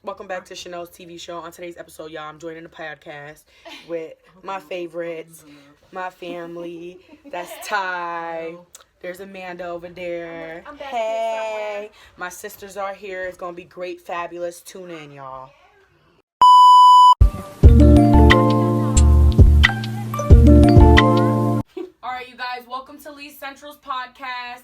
Welcome back to Chanel's TV show. On today's episode, y'all, I'm joining the podcast with my favorites, my family. That's Ty. There's Amanda over there. I'm back hey, my sisters are here. It's gonna be great, fabulous. Tune in, y'all. All right, you guys, welcome to Lee Central's podcast.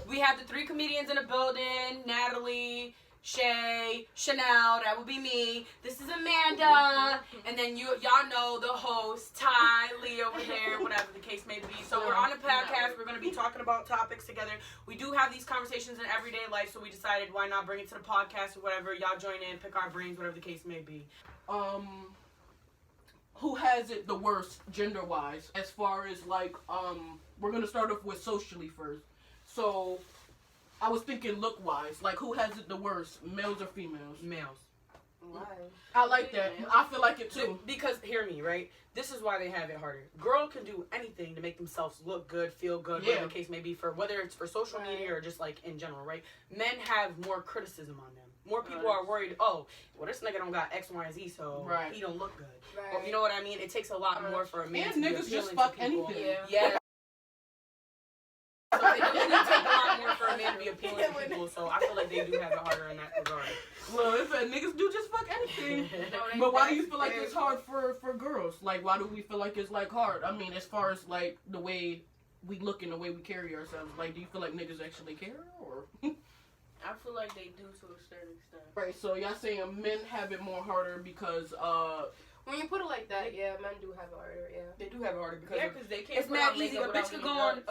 We have the three comedians in the building: Natalie, Shay, Chanel, that would be me. This is Amanda, and then y'all know the host, Ty, Lee over there, whatever the case may be. So we're on the podcast. We're going to be talking about topics together. We do have these conversations in everyday life, so we decided why not bring it to the podcast or whatever. Y'all join in, pick our brains, whatever the case may be. Who has it the worst gender-wise? As far as we're going to start off with socially first. So I was thinking look-wise, who has it the worst, males or females? Males. Why? I like that. I feel like it too. Because, hear me, right? This is why they have it harder. Girl can do anything to make themselves look good, feel good, whatever the case may be, for whether it's for social media or just in general, right? Men have more criticism on them. More people are worried, this nigga don't got X, Y, and Z, so he don't look good. Right. Or, you know what I mean? It takes a lot more for a man and to be niggas appealing just fuck to people. anything. Yeah. So it doesn't take a lot more for a man to be appealing to people, so I feel like they do have it harder in that regard. Well, if niggas do just fuck anything. But why do you feel like it's hard for girls? Why do we feel like it's hard? I mean, as far as the way we look and the way we carry ourselves, do you feel like niggas actually care or? I feel like they do to a certain extent. Right, so y'all saying men have it more harder because when you put it like that, men do have it harder, They do have it harder because they can't. it's mad easy. A bitch could go on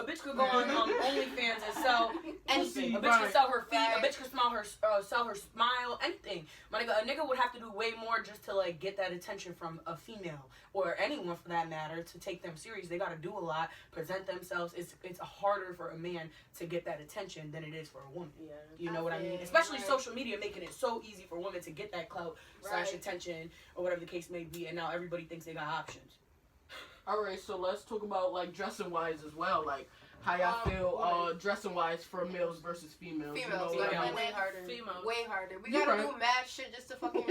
OnlyFans and sell anything. A bitch could sell her feet. A bitch could sell her smile. Anything. My nigga, a nigga would have to do way more just to get that attention from a female or anyone for that matter to take them serious. They gotta do a lot, present themselves. It's harder for a man to get that attention than it is for a woman. Yeah. You know what I mean? Especially social media making it so easy for women to get that clout / attention or whatever the case may be, and now everybody thinks they got options. Alright, so let's talk about dressing wise as well. How y'all feel dressing wise for males versus females. Females, you know, way harder. Females. Way harder. We gotta do mad shit just to fucking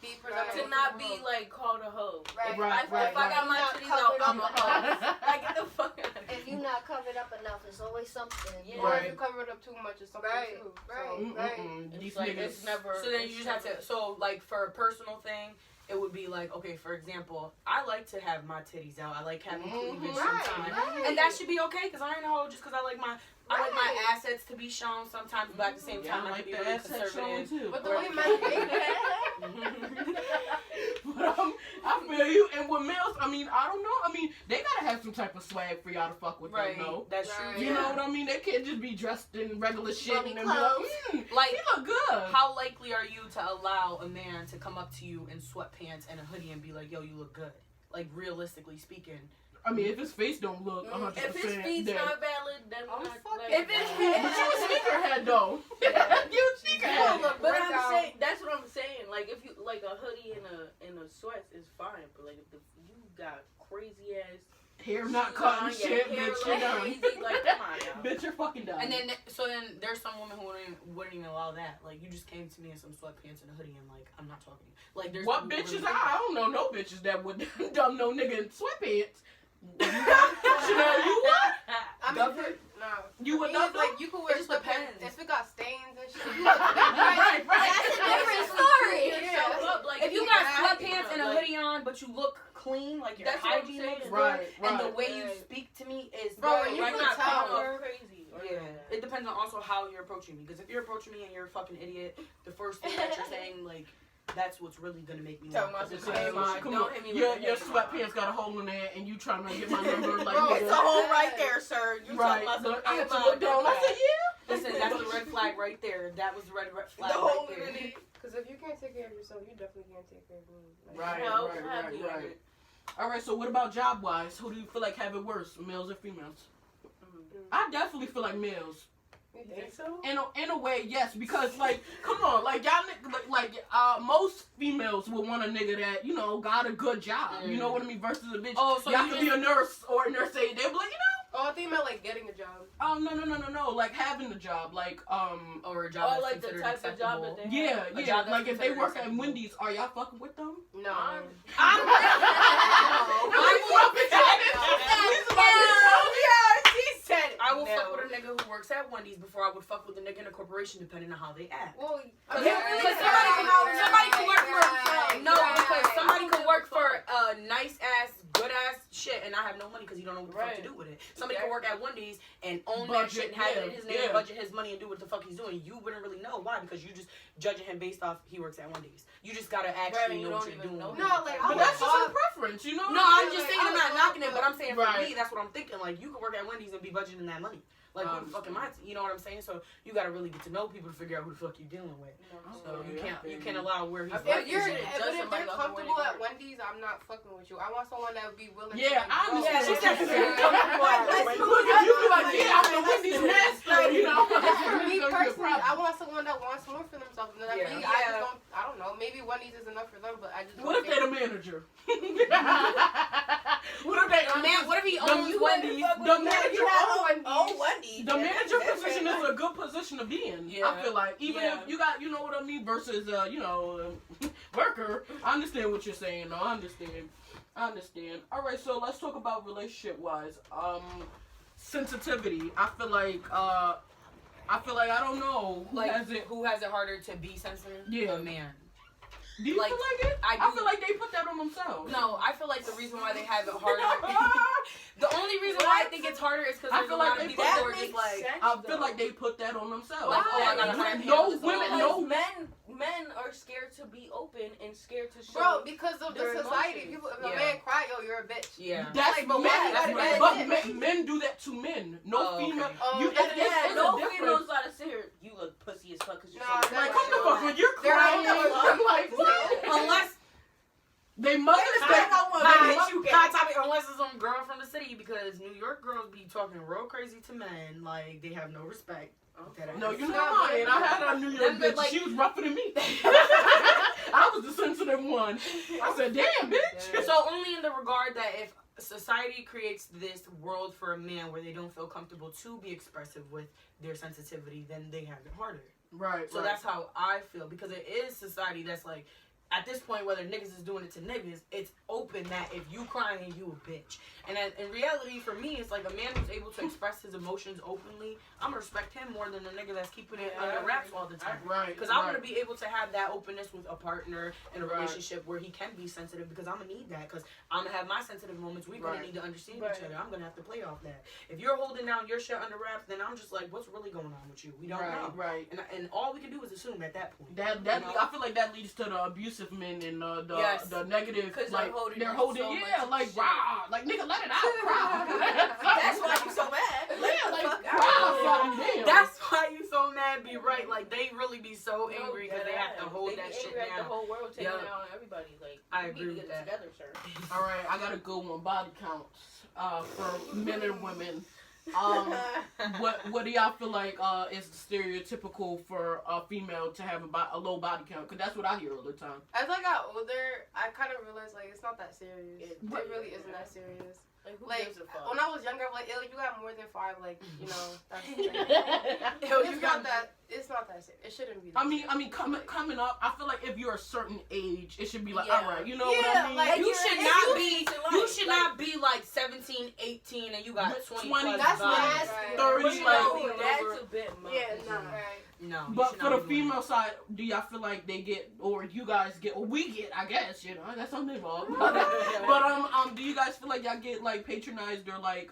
be presentable. To not be called a hoe. Right. If I got my titties out, I'm a hoe. Get the fuck out of here. If you're not covered up enough, it's always something. Yeah. Or if you cover it up too much, it's something too. Right. These It's niggas. it's never. So then you just have to. So for a personal thing, it would be okay, for example, I like to have my titties out. I like having cleavage sometimes, and that should be okay because I ain't a hoe just because I like my assets to be shown sometimes, but at the same time I can be really conservative. Too. But the way men But I feel you. And with males, I don't know. They gotta have some type of swag for y'all to fuck with them, though. That's true. You know what I mean? They can't just be dressed in regular shit Funny and be clothes. he look good. How likely are you to allow a man to come up to you in sweatpants and a hoodie and be like, yo, you look good? Realistically speaking. If his face don't look 100%. If his feet's not valid, then I'm not. fucking. If it's But you a sneakerhead though. You a sneakerhead. But I'm saying that's what I'm saying. If you a hoodie and a sweats is fine, but if you got crazy ass Hair not cut and shit, bitch, you're done. crazy, come on now. Bitch, you're fucking done. And then there's some women who wouldn't even allow that. You just came to me in some sweatpants and a hoodie and I'm not talking to you. There's what some bitches? women- I don't know no bitches that would dumb no nigga in sweatpants. Chanel, you would? You would not? You could wear It just sweatpants depends. if it got stains and shit. Right. That's a different story. If you got sweatpants and a hoodie on, but you look clean, your That's what I'm hygiene saying. looks good, Right. and the way you speak to me is Bro, and you right can not tell. proper. Crazy. Yeah, it depends on also how you're approaching me. Because if you're approaching me and you're a fucking idiot, the first thing that you're saying, that's what's really gonna make me. Tell laugh. my It's sister, like, Come don't on. hit me Your with that. sweatpants got a hole in it and you trying to get my number Bro, nigga. it's a hole right there, sir. You Right. talking about I had to some look down. I said, Listen, that's the red flag right there. That was the red flag the right hole there. in it. Because if you can't take care of yourself, you definitely can't take care of me. Right. All right, so what about job-wise? Who do you feel like have it worse, males or females? I definitely feel like males. You think so? In a way, yes, because come on, y'all, most females will want a nigga that got a good job. You know what I mean? Versus a bitch. Oh, so y'all you could be a nurse or a nurse aide. They'll be like, Oh, I think you meant like getting a job. Oh no. Like having a job, like Or a job that's like the considered type of job acceptable. that they yeah. A job that's Like if they considered work at acceptable. Wendy's, are y'all fucking with them? No. I will fuck with a nigga who works at Wendy's before I would fuck with a nigga in a corporation, depending on how they act. Well, Because somebody can work for because somebody can work for a nice ass, good ass shit, and I have no money because you don't know what the fuck to do with it. Somebody can work at Wendy's and own that shit and have it in his name, budget his money, and do what the fuck he's doing. You wouldn't really know why because you just judging him based off he works at Wendy's. You just gotta actually know what you're doing. No, like But that's just a preference, you know. No, I'm just saying I'm not knocking it, but I'm saying for Right. me, that's what I'm thinking. Like you could work at Wendy's and be budgeting that money. Like who the fuck am I? You know what I'm saying? So you gotta really get to know people to figure out who the fuck you're dealing with. So you can't allow where he's. If they're comfortable at Wendy's, I'm not fucking with you. I want someone that would be willing. Yeah, to, I like, understand. grow. She said look at you like, yeah, I'm the Wendy's master, you know. For me personally, I want someone that wants more for themselves. And I just don't. I don't know. Maybe Wendy's is enough for them, but I just. What if they're the manager? What if they? What if he owns Wendy's? The manager Oh, Wendy. The manager position is a good position to be in. Yeah. I feel like even if you got, you know what I mean, versus worker. I understand what you're saying. No, I understand. All right, so let's talk about relationship wise. Sensitivity. I feel like I don't know Who has it harder to be sensitive? Yeah. A man. Do you like, feel like it? I feel like they put that on themselves. No, I feel like the reason why they have it harder. The only reason why I think it's harder is because I there's feel a lot like of they people put who are just like. I feel like they put that on themselves. Like, oh, I gotta no handle this women, all. no. Men are scared to be open and scared to show. Bro, because of the their society, emotions. people, if a man cry, yo, you're a bitch. Yeah. That's Like, but men. why you gotta But get but it? men do that to men. No Oh, okay. female. Oh, You, yeah, it's no a difference. females gotta sit here. You look pussy as fuck because you're Nah, so Like, that's come the true. fuck when you're They're crying. not I'm like, what? Unless. They mothers Unless it's some girl from the city, because New York girls be talking real crazy to men, like they have no respect. No, you're not lying. I had a New York Them bitch. like- She was rougher than me. I was the sensitive one. I said, damn, bitch. So only in the regard that if society creates this world for a man where they don't feel comfortable to be expressive with their sensitivity, then they have it harder. Right. So that's how I feel, because it is society that's like, at this point, whether niggas is doing it to niggas, it's open that if you crying, you a bitch. And in reality, for me, it's like a man who's able to express his emotions openly, I'm gonna respect him more than a nigga that's keeping it under wraps all the time. Right. Because I want to be able to have that openness with a partner in a relationship where he can be sensitive, because I'm gonna need that. Because I'm gonna have my sensitive moments. We're gonna need to understand each other. I'm gonna have to play off that. If you're holding down your shit under wraps, then I'm just like, what's really going on with you? We don't know. Right. And all we can do is assume at that point. That you know? I feel like that leads to the abusive men and the negative. Because like they're holding so much like shit. rah, like nigga, let it out, cry. That's why you so mad. Yeah, like cry, damn. That's why you so mad. Be right. Like they really be so angry because they have to hold They that be shit angry at down. the whole world taking Yup. out on everybody. Like, I you need agree to with get it that. together, sir. All right, I gotta go on body counts for men and women. What do y'all feel like is stereotypical for a female to have a low body count? Because that's what I hear all the time. As I got older, I kind of realized like it's not that serious. It really isn't that serious. Like, who Like gives a fuck? when I was younger, I'm like, ew, you got more than 5. Like, you know, that's it's not that serious. It shouldn't be. That I mean, coming up, I feel like if you're a certain age, it should be like, Yeah. all right, you know what I mean? like, You you're should not be like 17, 18, and you got 20 20, plus that's bodies. nasty. 30, But you like, know, that's a bit much. Yeah, nah. Right. No. you but should for not the be doing female side, do y'all feel like they get, or you guys get, or we get, I guess, you know, that's something involved. But do you guys feel like y'all get like patronized or like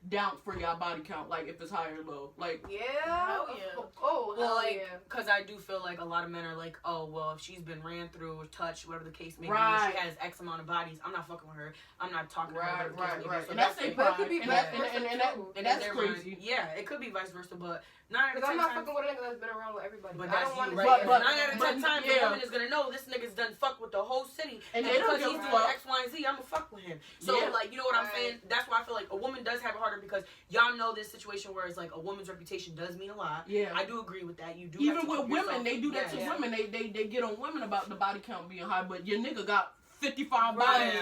down for y'all body count, like if it's high or low, like? Yeah. Hell yeah. Oh, Well, hell like, yeah. because I do feel like a lot of men are like, oh, well, if she's been ran through or touched, whatever the case may be, Right. she has X amount of bodies, I'm not fucking with her. I'm not talking to her. Right. So And that's like- their But it pride. could be And vice that- versa, and too. and that's then crazy. Yeah, it could be vice versa, but 9 out of 10 Because I'm not times. fucking with a nigga that's been around with everybody. But I that's don't want you, to right? But- 9 out of 10 times, yeah. the woman is gonna know this nigga's done fuck with the whole city, And and they don't because he's give a doing fuck. X, Y, and Z, I'ma fuck with him. So, Yeah. like, you know what I'm Right. saying? That's why I feel like a woman does have it harder, because y'all know this situation where it's like a woman's reputation does mean a lot. Yeah. I do agree with that. You do. Even have to with keep women, yourself- they do that Yeah. to women. They get on women about the body count being high, but your nigga got 55 bodies.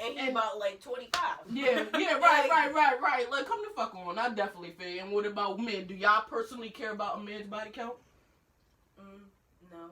And he about like 25. Yeah, right. Like, come the fuck on. I definitely feel. And what about men? Do y'all personally care about a man's body count? No.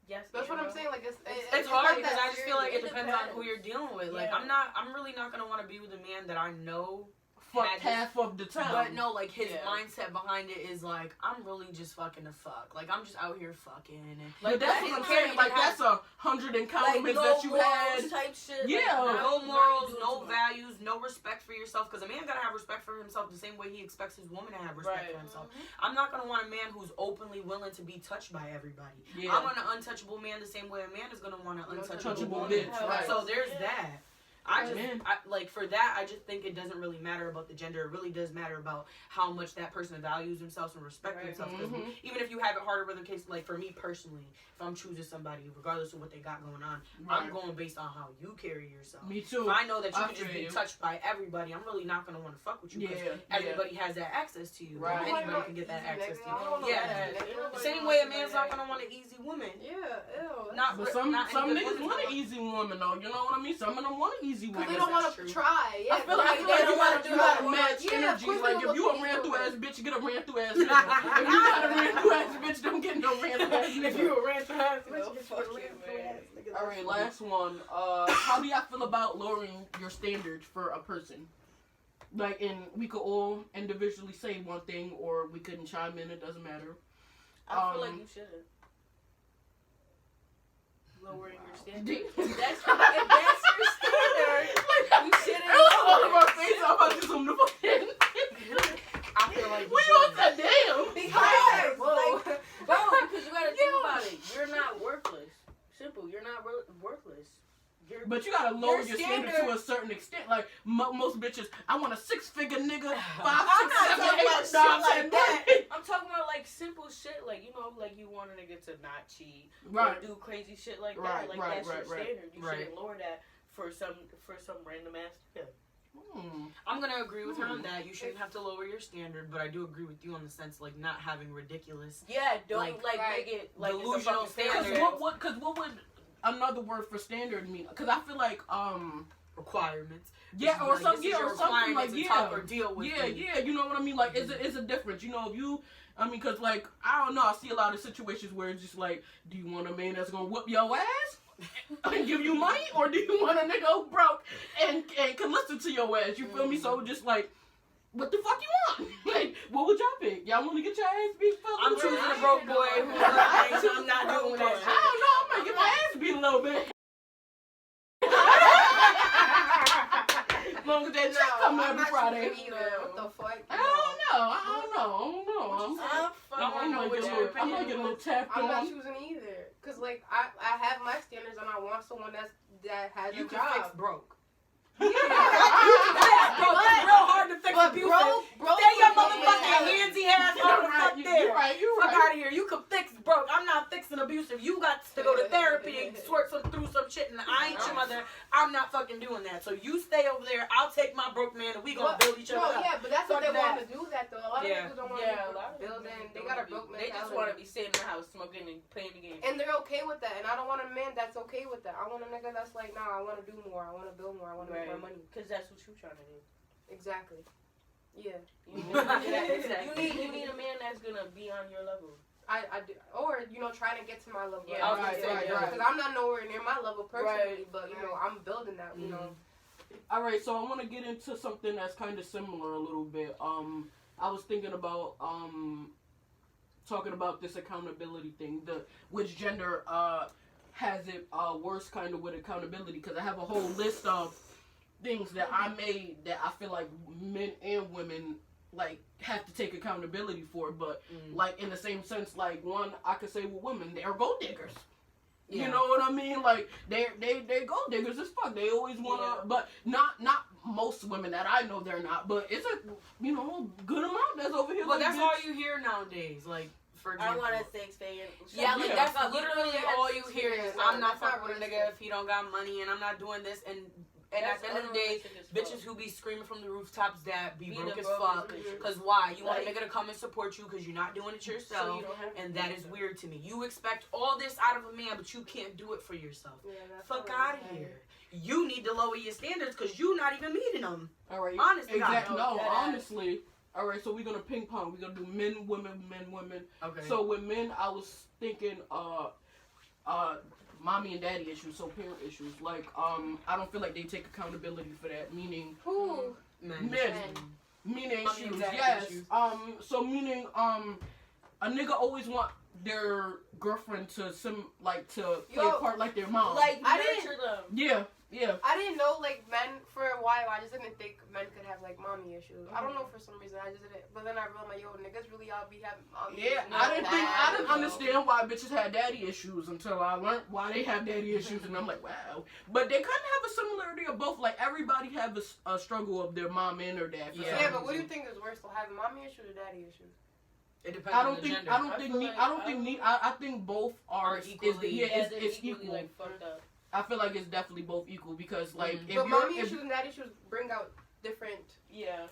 Yes, that's what I'm saying. Like it's hard because I just feel like it depends on who you're. you're dealing with. Like I'm really not gonna want to be with a man that I know fucked half of the time. But no, like his mindset behind it is like I'm really just fucking to fuck. Like I'm just out here fucking and like that's what I'm saying. Like that's 100 encounters that you had. Type shit. Yeah, like, no morals, no values, no respect for yourself. Because a man gotta have respect for himself the same way he expects his woman to have respect for himself. I'm not gonna want a man who's openly willing to be touched by everybody. Yeah. I want an untouchable man the same way a man is gonna want an untouchable woman. Bitch, so there's that. I like for that. I just think it doesn't really matter about the gender. It really does matter about how much that person values themselves and respects themselves. Because even if you have it harder with a case, like for me personally, if I'm choosing somebody, regardless of what they got going on, I'm going based on how you carry yourself. Me too. If I know that you can just be touched by everybody, I'm really not gonna want to fuck with you. Because everybody has that access to you. Right. Anybody can get that access to you. The same way a man's not gonna want an easy woman. Yeah, ew. But some niggas want an easy woman though. You know what I mean? Some of them want an easy woman. Because they don't want to try. Yeah, I feel like you gotta match energy. Like if you a ran through ass bitch, get a ran through ass nigga. If you got a ran through ass bitch, don't get no ran through ass nigga. If you a ran through ass bitch, Alright, last one. How do y'all feel about lowering your standards for a person? Like, we could all individually say one thing, or we couldn't chime in. It doesn't matter. I feel like you shouldn't. Lowering your standard. If that's your standard, you shouldn't. All of our face, I'm about to zoom the fuck in. I feel like we all said damn. Because, because you gotta think about it. You're not worthless. Simple. You're not worthless. But you gotta lower your standard to a certain extent. Like most bitches, I want a 6-figure nigga, 5, 6, 7, 8 like that. I'm talking about like simple shit, like like you want a nigga to not cheat, or do crazy shit like that. Like that's your standard. You shouldn't lower that for some random ass nigga. I'm gonna agree with her on that. You shouldn't have to lower your standard, but I do agree with you on the sense like not having ridiculous. Yeah, don't make it like delusional standard. Because what would another word for standard mean? Because I feel like requirements. Yeah, or something. Yeah, or something like talk or deal with. Yeah. You know what I mean? Like, it's a difference. You know, if you. I mean, because like I don't know. I see a lot of situations where it's just like, do you want a man that's gonna whoop your ass and give you money, or do you want a nigga who broke and can listen to your ass? You feel me? So just like, what the fuck you want? Like, what would y'all pick? Y'all want to get your ass beat? I'm choosing a broke boy who's like, I'm not doing that. I don't know. I might get my ass beat a little bit. As long as that check come every Friday. What the fuck? I don't know. I'm gonna get a little tapped on. I'm not choosing either. Cause like I have my standards and I want someone that has a job. You can fix broke. Yeah. It's real hard to fix abusive. Stay your motherfucking handsy ass on the fuck there. You're right. Fuck out of here. You can fix broke. I'm not fixing abusive. You got to go to therapy and sort through some shit, and I ain't your mother. I'm not fucking doing that. So you stay over there. I'll take my broke man, and we gonna build each other up. Yeah, but that's what they want to do. That though. A lot of people don't want to build in. They got a broke man. They just want to be sitting in the house smoking and playing the game. And they're okay with that. And I don't want a man that's okay with that. I want a nigga that's like, nah, I want to do more. I want to build more. I want to make more money. Because that's what you're trying to do. Exactly. Yeah. You need a man that's gonna be on your level. I do, or trying to get to my level. Yeah, right. Because I'm not nowhere near my level personally, but I'm building that. You know. All right, so I want to get into something that's kind of similar a little bit. I was thinking about talking about this accountability thing. Which gender has it worse kind of with accountability? Because I have a whole list of things that I made that I feel like men and women like have to take accountability for, but like in the same sense, like one I could say with women, they're gold diggers. Yeah. You know what I mean? Like they gold diggers as fuck. They always wanna, but not most women that I know they're not. But it's a good amount that's over here. Well, like, that's all you hear nowadays. Like for example, I want a 6-figure. Yeah, like that's literally all you hear is I'm not fucking with a nigga if he don't got money, and I'm not doing this. And And at the end of the day, bitches who be screaming from the rooftops that be broke as fuck. Because why? You want a nigga to come and support you because you're not doing it yourself. And that is weird to me. You expect all this out of a man, but you can't do it for yourself. Fuck out of here. You need to lower your standards because you're not even meeting them. All right. Honestly. Exactly. No, honestly. All right, so we're going to ping pong. We're going to do men, women, men, women. Okay. So with men, I was thinking, mommy and daddy issues, so parent issues. Like, I don't feel like they take accountability for that. Meaning, who? Men. Meaning issues. Yes. Issues. So meaning, a nigga always want their girlfriend to play a part like their mom. Like, I didn't. Yeah. I didn't know, like, men, for a while, I just didn't think men could have, like, mommy issues. I don't know, for some reason, I just didn't. But then I realized, like, yo, niggas really all be having mommy issues. Yeah, I didn't understand why bitches had daddy issues until I learned why they have daddy issues, and I'm like, wow. But they kind of have a similarity of both. Like, everybody have a struggle of their mom and their dad. Yeah, but what do you think is worse, though, having mommy issues or daddy issues? It depends on the gender. I think both are equally. It's equal. Like, fucked up. I feel like it's definitely both equal because, like, but mommy issues and daddy issues bring out different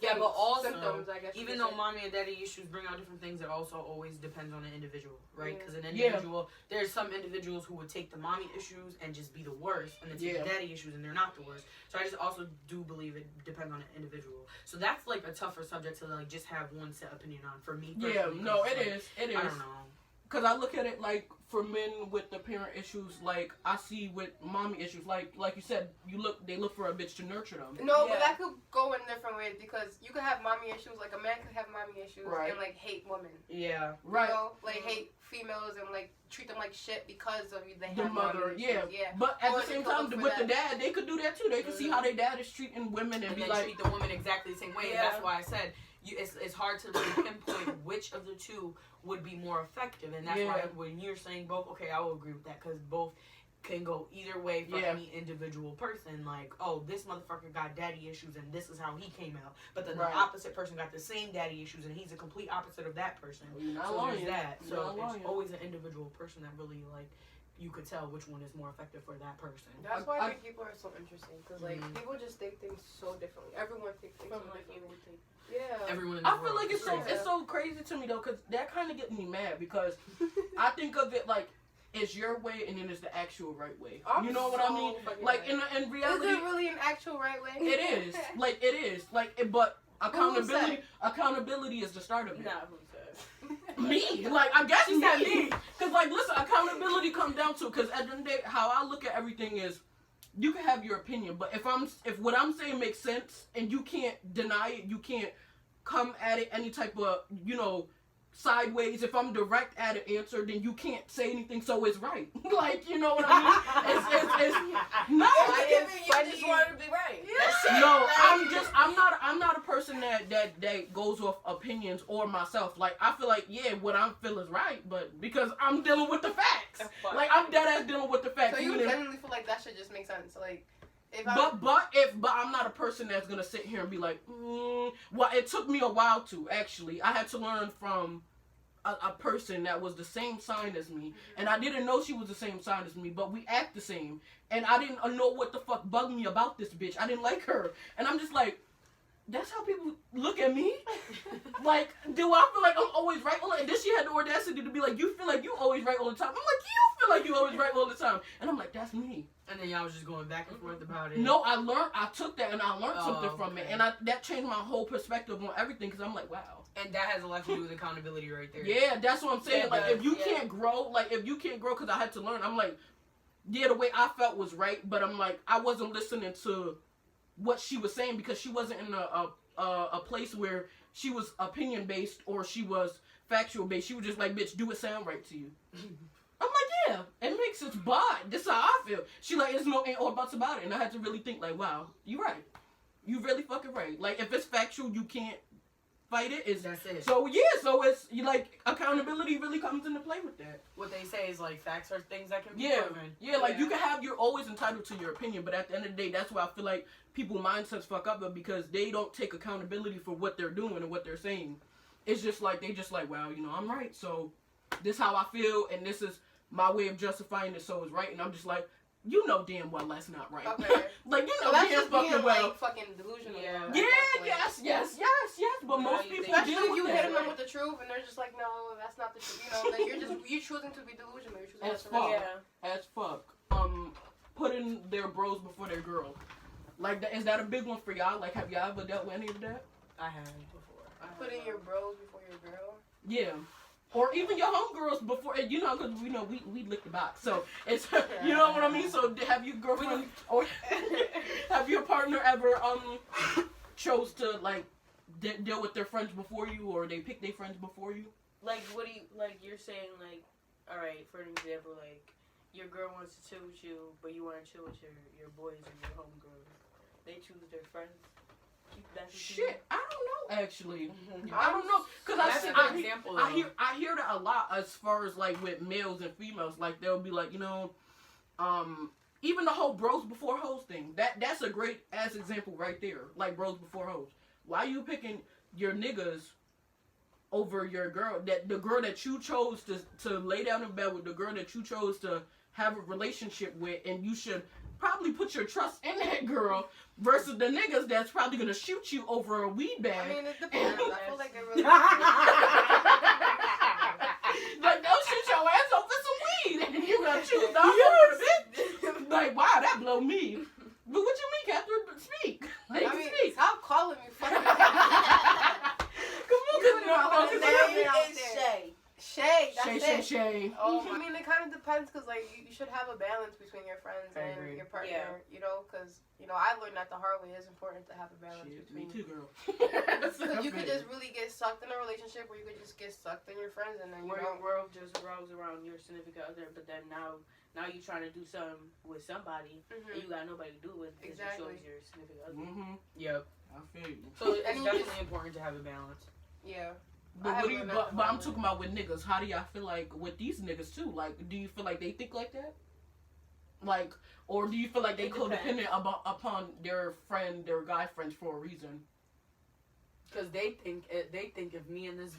but also symptoms, I guess. Even though mommy and daddy issues bring out different things, it also always depends on the individual, right? Because an individual, there's some individuals who would take the mommy issues and just be the worst, and then take the daddy issues and they're not the worst. So I just also do believe it depends on the individual. So that's like a tougher subject to like just have one set opinion on. For me, personally, it is. I don't know. Because I look at it like for men with the parent issues, like I see with mommy issues, like you said, they look for a bitch to nurture them. No, but that could go in different ways because you could have mommy issues, like a man could have mommy issues and like hate women. Yeah, right. You know, like hate females and like treat them like shit because of they have the mother. Yeah. But at the same time, with the dad, they could do that too. They could see how their dad is treating women and be like treat the woman exactly the same way. And that's why I said. It's hard to really pinpoint which of the two would be more effective, and that's why when you're saying both, okay, I will agree with that because both can go either way for any individual person. Like, oh, this motherfucker got daddy issues, and this is how he came out, but then the opposite person got the same daddy issues, and he's a complete opposite of that person. So there's that. So it's always an individual person that really like. You could tell which one is more effective for that person. That's why I think people are so interesting because like people just think things so differently. Everyone thinks things so differently. Yeah. Everyone. I feel like it's so crazy to me though because that kind of gets me mad because I think of it like it's your way and then it's the actual right way. You know what I mean? Like in reality, is it really an actual right way? It is. Like it is. But accountability is the start of it. Me, like I guess me, because like listen, accountability comes down to because at the end of the day, how I look at everything is, you can have your opinion, but if what I'm saying makes sense and you can't deny it, you can't come at it any type of sideways. If I'm direct at an answer, then you can't say anything, so it's right. Like you know what I mean? I just wanted to be right. Yeah. No, I'm not a person that goes off opinions or myself. Like I feel like what I feel is right, but because I'm dealing with the facts. Like I'm dead ass dealing with the facts. So you genuinely feel like that should just make sense, like. But I'm not a person that's gonna sit here and be like, well, it took me a while to actually. I had to learn from a person that was the same sign as me, and I didn't know she was the same sign as me, but we act the same, and I didn't know what the fuck bugged me about this bitch. I didn't like her, and I'm just like, that's how people look at me? Like, do I feel like I'm always right? And then she had the audacity to be like, you feel like you always right all the time. I'm like, you feel like you always right all the time. And I'm like, that's me. And then y'all was just going back and forth about it. No, I took that and I learned something from it. And that changed my whole perspective on everything because I'm like, wow. And that has a lot to do with accountability right there. Yeah, that's what I'm saying. Yeah, like, if you can't grow, because I had to learn, I'm like, the way I felt was right, but I'm like, I wasn't listening to what she was saying because she wasn't in a place where she was opinion based or she was factual based. She was just like, bitch, do it sound right to you. I'm like, yeah, it makes sense, but this is how I feel. She like, there's no ain't or buts about it. And I had to really think like, wow, you right. You really fucking right. Like, if it's factual, you can't fight it. That's it. So it's like accountability really comes into play with that. What they say is like facts are things that can be proven. Yeah, like you can have, you're always entitled to your opinion, but at the end of the day, that's why I feel like people mindsets fuck up because they don't take accountability for what they're doing and what they're saying. It's just like they just like, well, I'm right, so this is how I feel, and this is my way of justifying it, so it's right, and I'm just like, you know damn well that's not right. Okay. Like, you know So that's damn just fucking being well. like fucking delusional. Yeah. at Yeah, that point. yes. But No, most you people think- Especially deal if with you that. hit them with the truth and they're just like, no, that's not the truth. You know, like you choosing to be delusional. You're choosing As to fuck. Yeah. As fuck. Putting their bros before their girl. Like, is that a big one for y'all? Like, have y'all ever dealt with any of that? I have before. Putting your bros before your girl. Yeah. Or even your homegirls before, you know, because we know we lick the box. So, it's, you know what I mean? So, have your girlfriend or have your partner ever, chose to, like, deal with their friends before you, or they pick their friends before you? Like, what do you, like, you're saying, like, alright, for an example, like, your girl wants to chill with you, but you want to chill with your boys or your homegirls. They choose their friends. Shit, I don't know, actually. Mm-hmm. I don't know, because That's a good example. I hear that a lot as far as, like, with males and females. Like, they'll be like, you know, even the whole bros before hoes thing. That's a great ass example right there. Like, bros before hoes. Why you picking your niggas over your girl? That the girl that you chose to lay down in bed with, the girl that you chose to have a relationship with, and you should probably put your trust in that girl versus the niggas that's probably gonna shoot you over a weed bag. I mean, it depends. I feel like it really. Like, they'll shoot your ass over some weed, and you gonna choose the other bitch. Like, wow, that blow me. But what you mean, Catherine? Speak. Like, I mean, speak. stop calling me fucking. Come on, His name cause is Shay. Shay, that's Shay, it. Shay. Oh, I mean, it kind of depends because, like, you should have a balance between your friends I and agree. your partner, Yeah. you know, because, you know, I learned that the hard way. It's important to have a balance Shit, me between. too, girl. Because you could just really get sucked in a relationship where you could just get sucked in your friends and then you Where know. your world just revolves around your significant other, but then now you trying to do something with somebody and Mhm. you got nobody to do it because Exactly. you chose your significant other. Mm-hmm. Yep. I feel you. So it's And you definitely just- important to have a balance. Yeah. But, I what do you, haven't learned that but I'm hard way. talking about with niggas. How do y'all feel like with these niggas too? Like, do you feel like they think like that? Like, or do you feel like they It depends. codependent upon their friend, their guy friends for a reason? Because they think if me and this.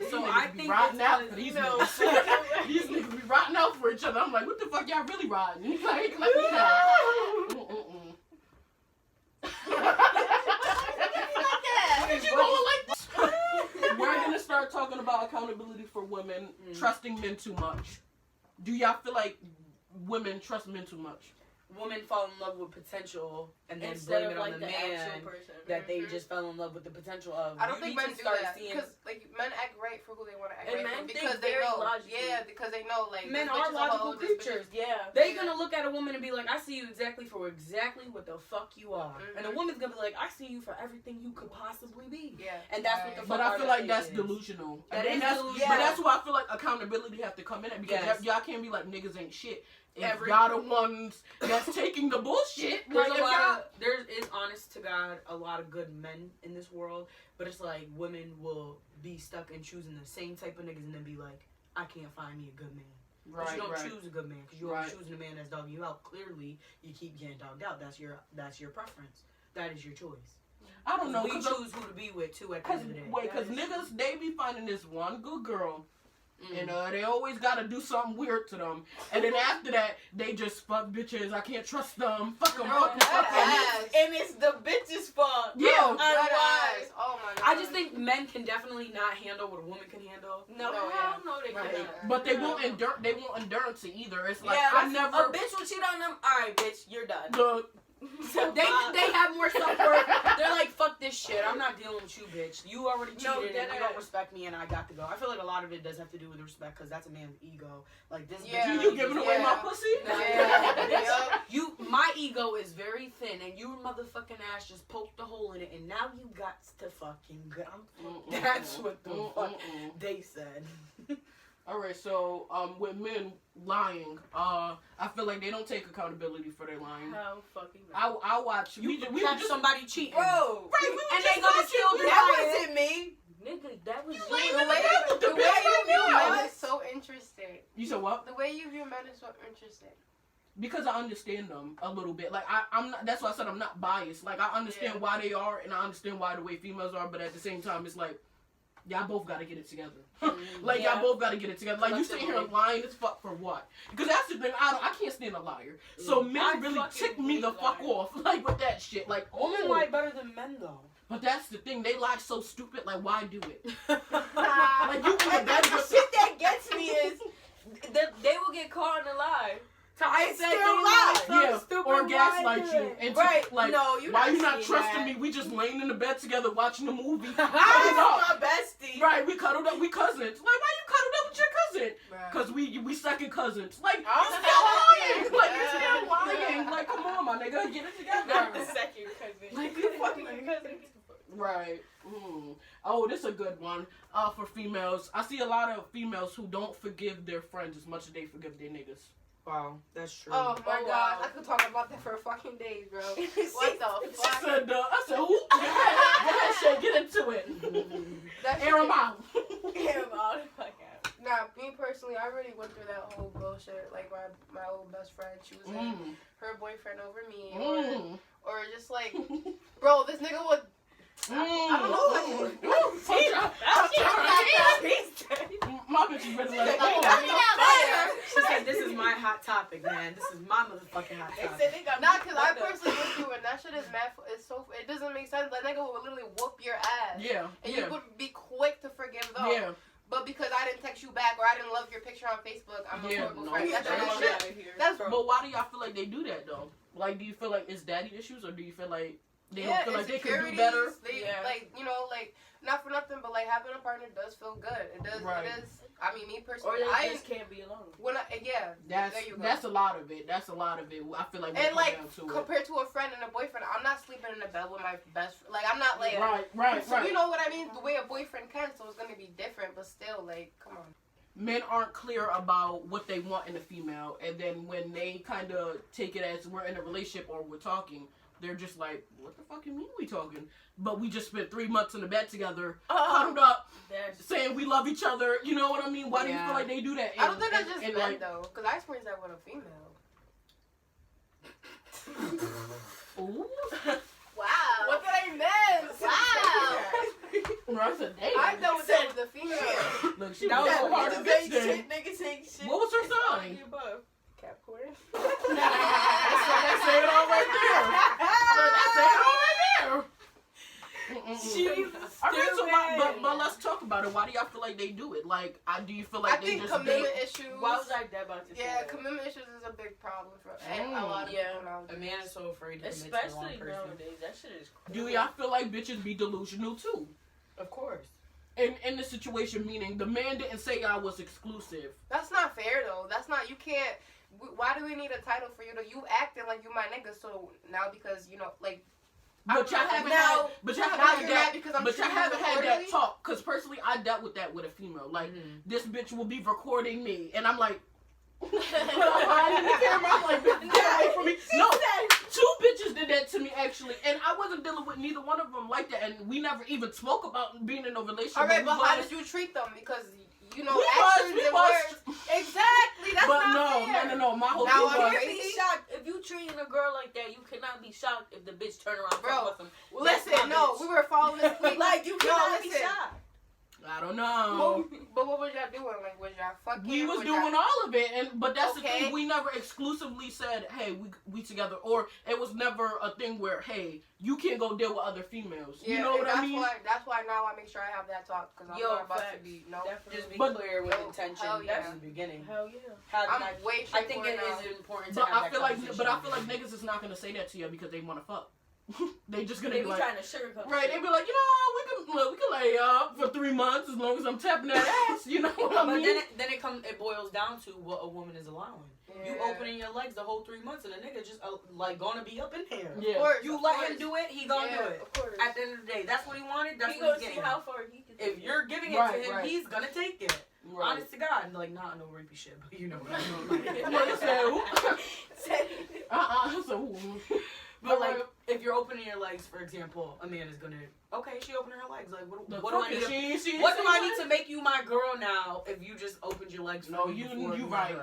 So I think riding it's out because, for these you know, niggas. These niggas be riding out for each other. I'm like, what the fuck y'all really riding? Like, let me know. Did you going like this? We're gonna start talking about accountability for women trusting men too much. Do y'all feel like women trust men too much? women fall in love with potential and then Instead blame of it on like the the man actual person. that they Mhm. just fell in love with the potential of. I don't You think need men to do start that seeing- because like men act right for who they want to act And right men for think because they very know. logically. Yeah, because they know like Men this are bitch is a logical hoe, this bitch is- creatures. Yeah. They're Yeah. gonna look at a woman and be like, I see you exactly for exactly what the fuck you are. And a Mhm. woman's gonna be like, I see you for everything you could possibly be. Yeah, And that's what the right. But fuck I feel like artist that's is. delusional. That And is that's, delusional. But that's why I feel like accountability have to come in it because Yes. y'all can't be like niggas ain't shit. If Every- y'all the ones that's taking the bullshit, There's like a if lot y'all, of, there is honest to God a lot of good men in this world, but it's like women will be stuck in choosing the same type of niggas and then be like, I can't find me a good man. But you don't choose a good man because you're always Right. choosing a man that's dogging you out. Clearly, you keep getting dogged out. That's your preference. That is your choice. I don't know. We 'cause choose who to be with too at the end of the day. Because niggas, they be finding this one good girl, Mm. and they always gotta do something weird to them, and then after that, they just fuck bitches. I can't trust them. Fuck them. Bro, that ass. And it's the bitch's fault. Yeah. Bro, I that lied. ass. Oh my god. I just think men can definitely not handle what a woman can handle. No, No, hell no, they Right. cannot. But they won't endure. They won't endurance it either. It's like Yeah, I a never. bitch will cheat on them. All right, bitch, you're done. The, They have more self-worth. They're like, fuck this shit. I'm not dealing with you, bitch. You already cheated No, and dead you don't ass. respect me and I got to go. I feel like a lot of it does have to do with respect because that's a man's ego. Like this Yeah. bitch. you giving away my Yeah. pussy? Nah, Yeah. You, my ego is very thin, and your motherfucking ass just poked a hole in it, and now you got to fucking go. That's what the fuck they said. All right, so with men lying, I feel like they don't take accountability for their lying. How fucking I watch. You we catch just somebody cheating, Bro, right. We were and just they gonna watching- still we do were- it. wasn't me. Nigga, that was You you. ain't The even way, there with the the way bitch you right view now. men is so interesting. You said what? The way you view men is so interesting. because I understand them a little bit. Like I'm not. That's why I said I'm not biased. Like I understand why they are, and I understand why the way females are. But at the same time, it's like y'all both got to get it together. Like y'all both got to get it together. Like you sitting here lying as fuck for what? Because that's the thing. I can't stand a liar. So men really tick me the fuck off. Like with that shit. Like women lie better than men though. But that's the thing. They lie so stupid. Like why do it? Like you And the shit that gets me is that they will get caught in a lie. I said they lie. Or gaslight you. And Right. Like, No, you why you not seeing trusting that. me? We just laying in the bed together watching a movie. That's my bestie. Right, we cuddled up. We cousins. Like, why you cuddled up with your cousin? Because we second cousins. Like, you still lying. Like, you still lying. Like, come on, my nigga. Get it together. Not the second cousin. Like, you fucking cousin. Right. Oh, this is a good one. For females. I see a lot of females who don't forgive their friends as much as they forgive their niggas. Wow, that's true. Oh my gosh, I could talk about that for fucking days, bro. What the fuck? I said, who? Go ahead, Shay, get into it. Air them out. Nah, me personally, I already went through that whole bullshit. Like my old best friend, she was in her boyfriend over me, or just like, bro, this nigga would. I don't know. My bitch is ready to let it Fire. She said, "This is my hot topic, man. This is my motherfucking hot topic." Not because I personally went through it. That shit is mad. It's so. It doesn't make sense. That nigga would literally whoop your ass. Yeah. And you would be quick to forgive though. Yeah. But because I didn't text you back or I didn't love your picture on Facebook, I'm a horrible friend. That's shit. But why do y'all feel like they do that though? Like, do you feel like it's daddy issues, or do you feel like they don't feel like they could do better? They, like, you know, like, not for nothing, but like having a partner does feel good. It does. Right. It is. I mean, me personally, Or I they just can't be alone. When I, there you go. That's a lot of it. That's a lot of it. I feel like and like down to compared to a friend and a boyfriend, I'm not sleeping in the bed with my best. Like I'm not like right. So you know what I mean? The way a boyfriend can, so it's gonna be different, but still, like, come on. Men aren't clear about what they want in a female, and then when they kind of take it as we're in a relationship or we're talking, they're just like, what the fuck you mean we talking? But we just spent 3 months in the bed together, cuddled up, saying we love each other. You know what I mean? Why do you feel like they do that? I don't think that's just men, though, because I experienced that with a female. Ooh. Wow. What did I miss? Wow. I've done with that with a female. Look, she That was was so hard to bitch then. Niggas ain't shit. What was her sign? Capricorn. That's it all right there. That's it all right there. But let's talk about it. Why do y'all feel like they do it? Like, do you feel like I they think just commitment issues. Why was I dead about to say that? Commitment issues is a big problem for a lot of people nowadays. A man is so afraid to commit to the Especially wrong person. nowadays. That shit is crazy. Do y'all feel like bitches be delusional too? Of course. In the situation, meaning the man didn't say I was exclusive. That's not fair though. That's not. You can't. Why do we need a title for you to? You acting like you my nigga. So now because you know like. But y'all haven't now, had. But y'all now haven't you're had mad because I'm But y'all treating you haven't had that accordingly? talk. Because personally, I dealt with that with a female. Like, this bitch will be recording me, and I'm like. I'm like, bitch, get away from me. No, 2 bitches did that to me actually, and I wasn't dealing with neither one of them like that, and we never even spoke about being in a relationship. All right, but how did you treat them? Because you know, we actions and was. words. Exactly. That's But not fair. no. My whole Now thing I'm was. crazy. Shocked. If you treating a girl like that, you cannot be shocked if the bitch turn around and Bro, fuck with him. Listen, no, we were following this week. Like you cannot be shocked. I don't know. But what was y'all doing? Like, was y'all fucking? We was doing all of it, but that's the thing. We never exclusively said, "Hey, we together," or it was never a thing where, "Hey, you can't go deal with other females." Yeah, you know what I mean? That's why now I make sure I have that talk because I'm not about to be Just be clear with intention. That's the beginning. Hell yeah. I'm way I think it is important to But have I feel that like, niggas is not gonna say that to you because they want to fuck. They just gonna They be be like, trying to sugarcoat. right? They be like, we can lay up for 3 months as long as I'm tapping that ass. You know what I mean? But then it boils down to what a woman is allowing. You opening your legs the whole 3 months, and a nigga just like gonna be up in there. Yeah. Of course, You let him do it, he gonna do it. Of course. At the end of the day, that's what he wanted. That's He what gonna he's see getting. how far he can. If you're giving it to him, he's gonna take it. Right. Honest to God, like not no rapey shit, but you know what I mean. Like I said, so, But like, if you're opening your legs, for example, a man is gonna, okay, she opening her legs. Like, what do I need to make you my girl now if you just opened your legs? No, you right.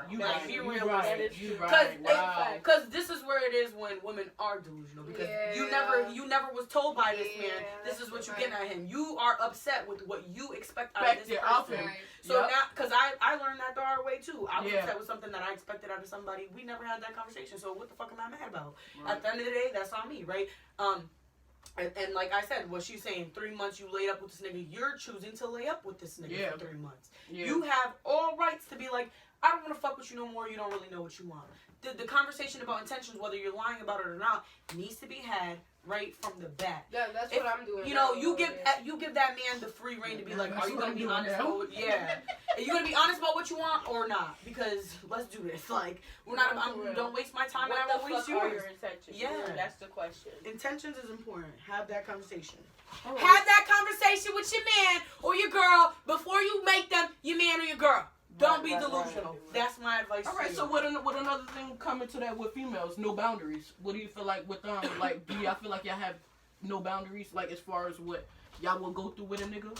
Because this is where it is when women are delusional. Because you never was told by this man, this is what you're getting at him. You are upset with what you expect out of this person. Right. So now, because I learned that the hard way too. I was upset with something that I expected out of somebody. We never had that conversation. So what the fuck am I mad about? Right. At the end of the day, that's on me, right? And like I said, what she's saying, 3 months you laid up with this nigga, you're choosing to lay up with this nigga for 3 months. Yeah. You have all rights to be like, I don't want to fuck with you no more. You don't really know what you want. The conversation about intentions, whether you're lying about it or not, needs to be had right from the bat. Yeah, that's what I'm doing. You know, you give that man the free reign to be like, are you gonna be honest about what? Yeah, are you gonna be honest about what you want or not? Because let's do this. Like, we're not. Don't waste my time. What and I won't waste yours. Are your intentions? Yeah, that's the question. Intentions is important. Have that conversation. Oh. Have that conversation with your man or your girl before you make them your man or your girl. Don't be delusional. That's my advice. All right. So what another thing coming to that with females? No boundaries. What do you feel like with like? Do y'all feel like y'all have no boundaries? Like as far as what y'all will go through with a nigga?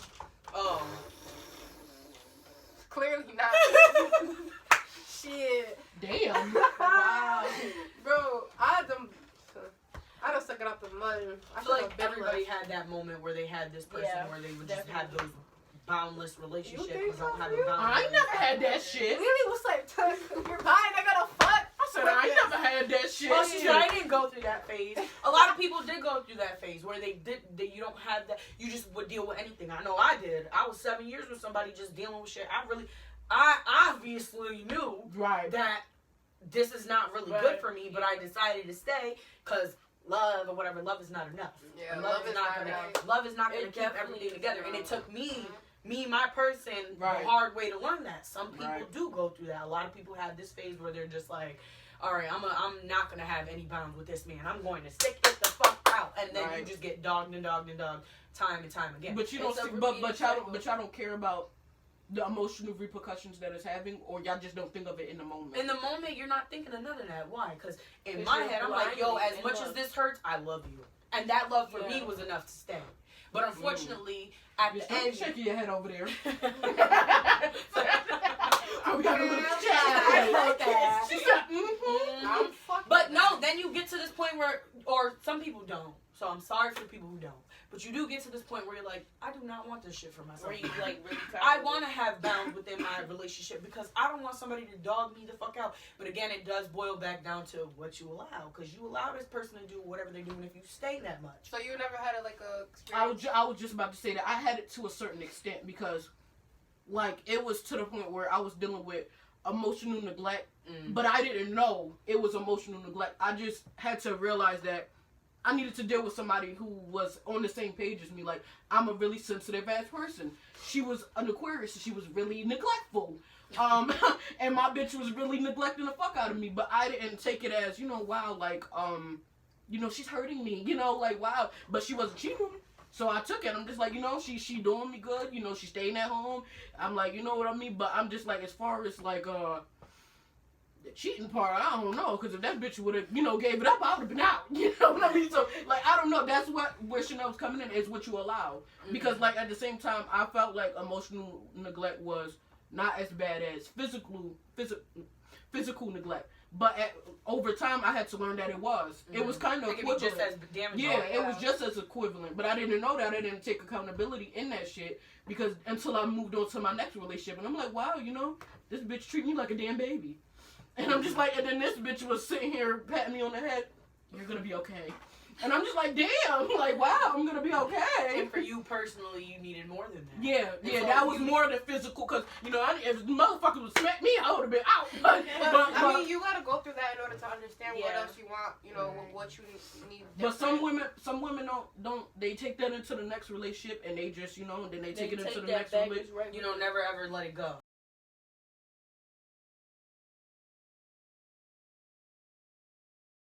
Oh, clearly not. Shit. Damn. Wow. Bro, I done suck it up the mud. I feel like everybody had that moment where they had this person where they would just have those boundless relationships without having boundaries. I ain't never had that shit. Really was like, you're fine, I gotta fuck. I said, I ain't never had that shit. Well, I didn't go through that phase. A lot of people did go through that phase where you don't have that, you just would deal with anything. I know I did. I was 7 years with somebody just dealing with shit. I obviously knew that this is not really good for me, but I decided to stay because love or whatever, love is not enough. Yeah, love is not gonna keep everything together. And it took me, my person, the hard way to learn that. Some people do go through that. A lot of people have this phase where they're just like, all right, I'm not gonna have any bounds with this man. I'm going to stick it the fuck out, and then you just get dogged and dogged and dogged time and time again. But you don't, but y'all don't care about the emotional repercussions that it's having, or y'all just don't think of it in the moment. In the moment, you're not thinking of none of that. Why? Because in my head, I'm like, yo, as much as this hurts, I love you, and that love for me was enough to stay. But unfortunately, at the end, shaking your head over there. We got a little chat. She said, But no, then you get to this point where, or some people don't. So I'm sorry for the people who don't. But you do get to this point where you're like, I do not want this shit for myself. Where you like really I want to have bounds within my relationship because I don't want somebody to dog me the fuck out. But again, it does boil back down to what you allow. Because you allow this person to do whatever they're doing if you stay that much. So you never had experience? I was just about to say that I had it to a certain extent because, like, it was to the point where I was dealing with emotional neglect. But I didn't know it was emotional neglect. I just had to realize that I needed to deal with somebody who was on the same page as me. Like, I'm a really sensitive ass person. She was an Aquarius, so she was really neglectful. And my bitch was really neglecting the fuck out of me. But I didn't take it as, wow, like, she's hurting me. Like, wow. But she wasn't cheating. So I took it. I'm just like, she doing me good. She's staying at home. I'm like, you know what I mean? But I'm just like, as far as, like, the cheating part, I don't know, because if that bitch would have, gave it up, I would have been out. You know what I mean? So, like, I don't know. That's where Chanel's coming in, is what you allow. Because, like, at the same time, I felt like emotional neglect was not as bad as physical neglect. But over time, I had to learn that it was. It was kind of equivalent. Just as damaging. Yeah, it was just as equivalent. But I didn't know that. I didn't take accountability in that shit because until I moved on to my next relationship. And I'm like, wow, this bitch treat me like a damn baby. And I'm just like, and then this bitch was sitting here patting me on the head. You're going to be okay. And I'm just like, damn, like, wow, I'm going to be okay. And for you personally, you needed more than that. Yeah, that was more than physical, because, if the motherfucker would smack me, I would have been out. But I mean, you got to go through that in order to understand what else you want, what you need. But some women don't, they take that into the next relationship, and they just, and then they take it into the next relationship. Never ever let it go.